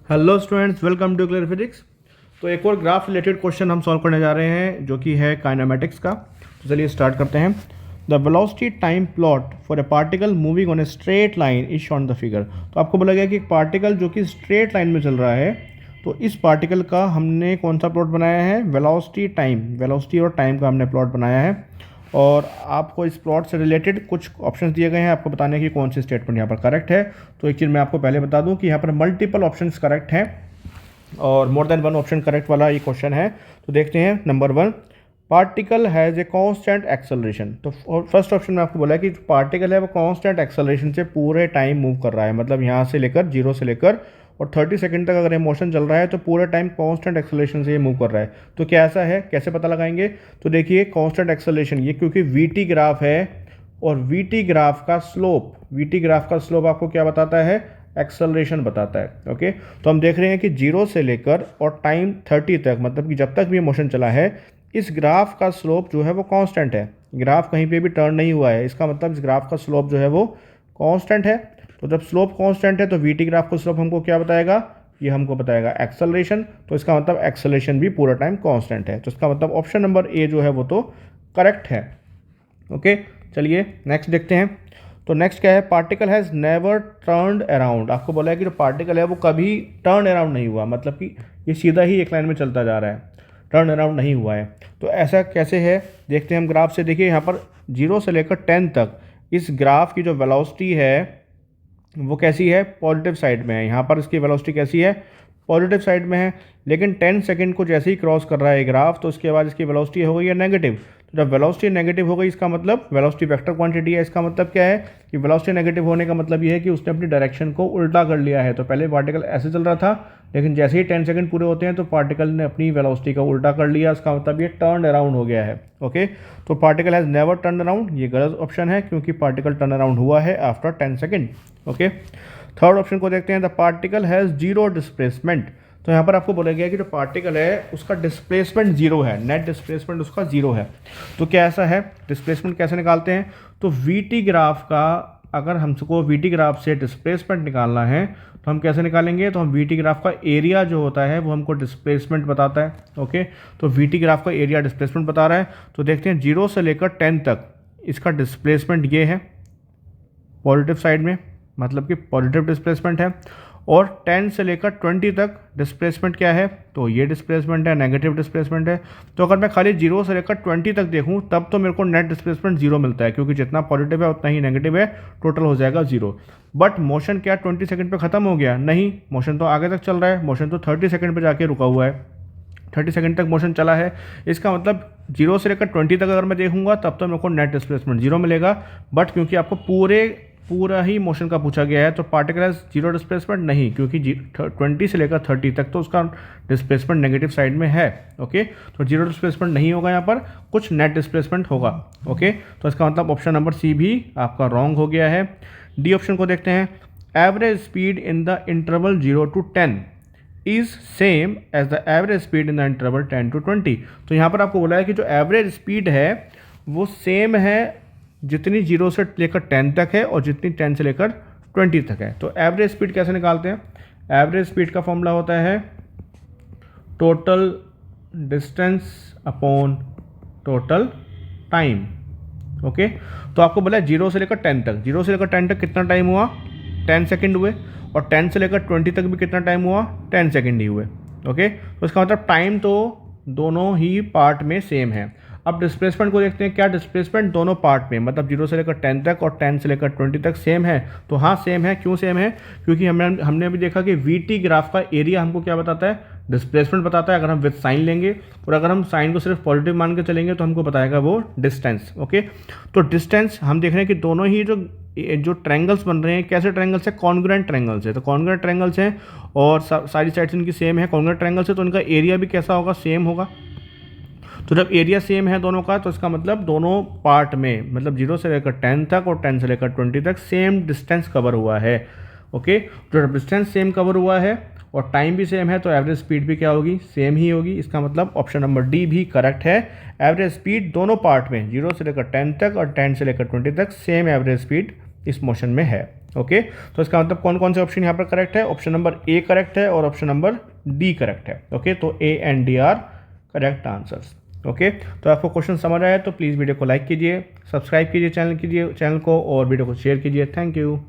Hello students, welcome to Clear Physics. तो एक और ग्राफ रिलेटेड क्वेश्चन हम सॉल्व करने जा रहे हैं जो कि है काइनेमेटिक्स का। तो चलिए स्टार्ट करते हैं। The velocity time plot for a particle moving on a straight line is Shaun the figure. तो आपको बोला गया कि एक पार्टिकल जो कि स्ट्रेट लाइन में चल रहा है, तो इस पार्टिकल का हमने कौन सा प्लॉट बनाया है? वेलोसिटी और टाइम का हमने प्लॉट बनाया है। और आपको इस प्लॉट से रिलेटेड कुछ ऑप्शंस दिए गए हैं, आपको बताने की कौन सी स्टेटमेंट यहाँ पर करेक्ट है। तो एक चीज़ मैं आपको पहले बता दूं कि यहाँ पर मल्टीपल ऑप्शंस करेक्ट हैं और more than one option correct वाला ये क्वेश्चन है। तो देखते हैं। Number 1, particle has a constant acceleration. तो फर्स्ट ऑप्शन में आपको बोला है कि पार्टिकल है वो कांस्टेंट एक्सेलरेशन से पूरे टाइम मूव कर रहा है, मतलब यहाँ से लेकर 0 से लेकर और 30 सेकंड तक अगर ये मोशन चल रहा है तो पूरे टाइम कांस्टेंट एक्सेलरेशन से ये मूव कर रहा है। तो क्या ऐसा है? कैसे पता लगाएंगे? तो देखिए, कांस्टेंट एक्सेलरेशन ये क्योंकि वीटी ग्राफ है और वीटी ग्राफ का स्लोप आपको क्या बताता है? एक्सेलरेशन बताता है। ओके, तो हम देख रहे हैं कि 0 से लेकर और टाइम 30 तक, मतलब कि जब तक भी मोशन चला है, इस ग्राफ का स्लोप जो है वो कांस्टेंट है। ग्राफ कहीं पे भी टर्न नहीं हुआ है, इसका मतलब इस ग्राफ का स्लोप जो है वो कांस्टेंट है। तो जब स्लोप कांस्टेंट है तो वीटी ग्राफ का स्लोप हमको क्या बताएगा? ये हमको बताएगा एक्सेलरेशन। तो इसका मतलब एक्सेलरेशन भी पूरा टाइम कांस्टेंट है। तो इसका मतलब ऑप्शन नंबर ए जो है वो तो करेक्ट है। ओके, चलिए नेक्स्ट देखते हैं। तो नेक्स्ट क्या है? Particle has never turned around. आपको बोला है कि जो पार्टिकल है वो कभी टर्न अराउंड नहीं हुआ, मतलब कि ये सीधा ही एक लाइन में चलता जा रहा है, टर्न अराउंड नहीं हुआ है। तो ऐसा कैसे है? देखते हैं हम ग्राफ से। देखिए यहाँ पर 0 से लेकर 10 तक इस ग्राफ की जो वेलोसिटी है वो कैसी है? पॉजिटिव साइड में है। यहाँ पर इसकी वेलोसिटी कैसी है? पॉजिटिव साइड में है। लेकिन 10 सेकंड को जैसे ही क्रॉस कर रहा है ग्राफ, तो उसके बाद इसकी वेलोसिटी हो गई है नेगेटिव। तो जब वेलोसिटी नेगेटिव हो गई, इसका मतलब वेलोसिटी वेक्टर क्वांटिटी है। इसका मतलब क्या है कि वेलोसिटी नेगेटिव होने का मतलब ये है कि उसने अपनी डायरेक्शन को उल्टा कर लिया है। तो पहले पार्टिकल ऐसे चल रहा था, लेकिन जैसे ही 10 सेकंड पूरे होते हैं तो पार्टिकल ने अपनी वेलोसिटी का उल्टा कर लिया। इसका मतलब ये टर्न अराउंड हो गया है। ओके, तो particle has never turn around, ये गलत ऑप्शन है क्योंकि पार्टिकल टर्न अराउंड हुआ है after 10 second. Okay, third option को देखते हैं। The particle has zero displacement. तो यहाँ पर आपको बोला गया कि जो पार्टिकल है उसका डिस्प्लेसमेंट जीरो है, नेट डिस्प्लेसमेंट उसका जीरो है। तो क्या ऐसा है? डिस्प्लेसमेंट कैसे निकालते हैं? तो वीटी ग्राफ का, अगर हमको वीटी ग्राफ से डिस्प्लेसमेंट निकालना है तो हम कैसे निकालेंगे? तो हम वीटी ग्राफ का एरिया जो होता है वो हमको डिस्प्लेसमेंट बताता है। ओके, तो वीटी ग्राफ का एरिया डिस्प्लेसमेंट बता रहा है। तो देखते हैं 0 से लेकर 10 तक इसका डिस्प्लेसमेंट ये है पॉजिटिव साइड में, मतलब कि पॉजिटिव डिस्प्लेसमेंट है। और 10 से लेकर 20 तक डिस्प्लेसमेंट क्या है? तो ये डिस्प्लेसमेंट है, नेगेटिव डिस्प्लेसमेंट है। तो अगर मैं खाली 0 से लेकर 20 तक देखूं तब तो मेरे को नेट डिस्प्लेसमेंट जीरो मिलता है, क्योंकि जितना पॉजिटिव है उतना ही नेगेटिव है, टोटल हो जाएगा जीरो। बट मोशन क्या 20 सेकंड पे ख़त्म हो गया? नहीं, मोशन तो आगे तक चल रहा है। मोशन तो 30 सेकंड पे जाके रुका हुआ है, 30 सेकंड तक मोशन चला है। इसका मतलब 0 से लेकर 20 तक अगर मैं देखूंगा तब तो मेरे को नेट डिस्प्लेसमेंट जीरो मिलेगा। बट क्योंकि आपको पूरा ही मोशन का पूछा गया है तो पार्टिकल हैज़ जीरो डिस्प्लेसमेंट नहीं, क्योंकि 20 से लेकर 30 तक तो उसका डिस्प्लेसमेंट नेगेटिव साइड में है। ओके, तो जीरो डिस्प्लेसमेंट नहीं होगा, यहाँ पर कुछ नेट डिस्प्लेसमेंट होगा। ओके, तो इसका मतलब ऑप्शन नंबर सी भी आपका रॉन्ग हो गया है। डी ऑप्शन को देखते हैं। Average speed in the interval 0 to 10 is same as the average speed in the interval 10 to 20। तो यहाँ पर आपको बोला है कि जो एवरेज स्पीड है वो सेम है जितनी 0 से लेकर 10 तक है और जितनी 10 से लेकर 20 तक है। तो एवरेज स्पीड कैसे निकालते हैं? एवरेज स्पीड का फॉर्मूला होता है total distance upon total time. Okay, तो आपको बोला है 0 से लेकर 10 तक, 0 से लेकर 10 तक कितना टाइम हुआ? 10 सेकंड हुए। और 10 से लेकर 20 तक भी कितना टाइम हुआ? 10 सेकंड ही हुए। ओके, तो इसका मतलब टाइम तो दोनों ही पार्ट में सेम है। अब डिस्प्लेसमेंट को देखते हैं। क्या डिस्प्लेसमेंट दोनों पार्ट में, मतलब 0 से लेकर 10 तक और 10 से लेकर 20 तक सेम है? तो हाँ सेम है। क्यों सेम है? क्योंकि हमने अभी देखा कि वीटी ग्राफ का एरिया हमको क्या बताता है? डिस्प्लेसमेंट बताता है, अगर हम विद साइन लेंगे। और अगर हम साइन को सिर्फ पॉजिटिव मान के चलेंगे तो हमको बताएगा वो डिस्टेंस। ओके, तो डिस्टेंस हम देख रहे हैं कि दोनों ही जो ट्रायंगल्स बन रहे हैं, कैसे ट्रायंगल्स है? कॉन्ग्रुएंट ट्रायंगल्स है। तो कॉन्ग्रुएंट ट्रायंगल्स हैं और सारी साइड्स इनकी सेम है, कॉन्ग्रुएंट ट्रायंगल्स है, तो इनका एरिया भी कैसा होगा? सेम होगा। तो जब एरिया सेम है दोनों का तो इसका मतलब दोनों पार्ट में, मतलब 0 से लेकर 10 तक और 10 से लेकर 20 तक सेम डिस्टेंस कवर हुआ है। ओके, तो जब डिस्टेंस सेम कवर हुआ है और टाइम भी सेम है तो एवरेज स्पीड भी क्या होगी? सेम ही होगी। इसका मतलब ऑप्शन नंबर डी भी करेक्ट है। एवरेज स्पीड दोनों पार्ट में 0 से लेकर 10 तक और 10 से लेकर 20 तक सेम एवरेज स्पीड इस मोशन में है। ओके, तो इसका मतलब कौन कौन से ऑप्शन यहाँ पर करेक्ट है? ऑप्शन नंबर ए करेक्ट है और ऑप्शन नंबर डी करेक्ट है। ओके, तो A and D R correct answers. Okay, तो आपको क्वेश्चन समझ आया तो प्लीज़ वीडियो को लाइक कीजिए, सब्सक्राइब कीजिए चैनल को और वीडियो को शेयर कीजिए। Thank you.